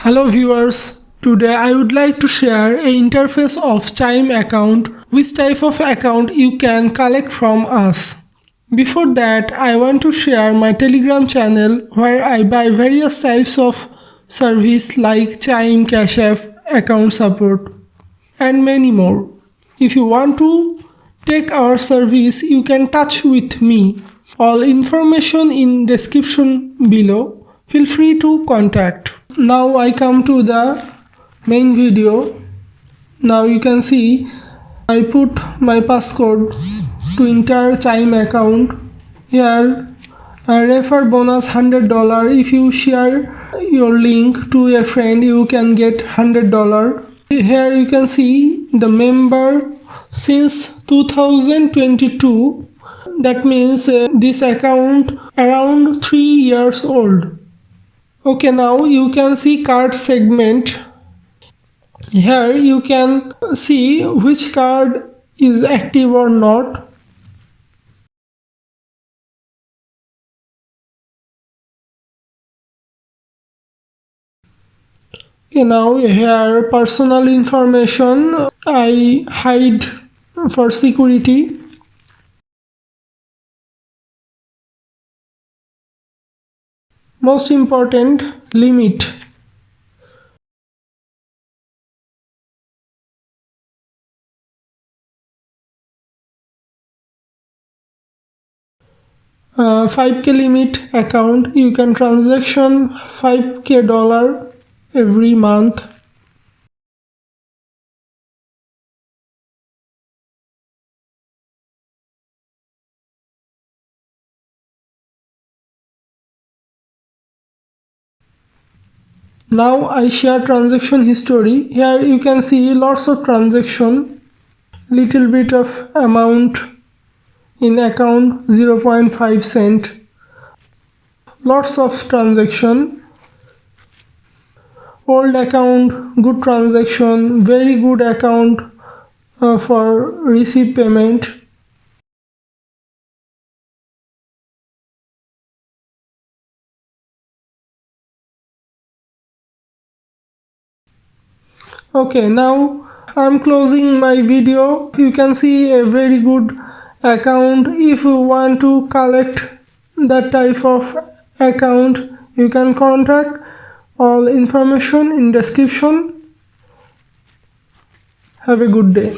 Hello viewers, today I would like to share a interface of Chime account, which type of account you can collect from us. Before that, I want to share my Telegram channel where I buy various types of service like Chime, Cashapp, account support and many more. If you want to take our service, you can touch with me. All information in description below. Feel free to contact. Now I come to the main video. Now you can see I put my passcode to enter Chime account. Here I refer bonus $100. If you share your link to a friend, you can get $100. Here you can see the member since 2022. That means this account around 3 years old. Okay, now you can see card segment. Here you can see which card is active or not. Okay, now here personal information I hide for security. Most important, limit. $5K limit account. You can transaction $5K every month. Now I share transaction history. Here you can see lots of transaction, little bit of amount in account 0.5 cent, lots of transaction, old account, good transaction, very good account for receive payment. Okay, now I'm closing my video. You can see a very good account. If you want to collect that type of account, you can contact. All information in description. Have a good day.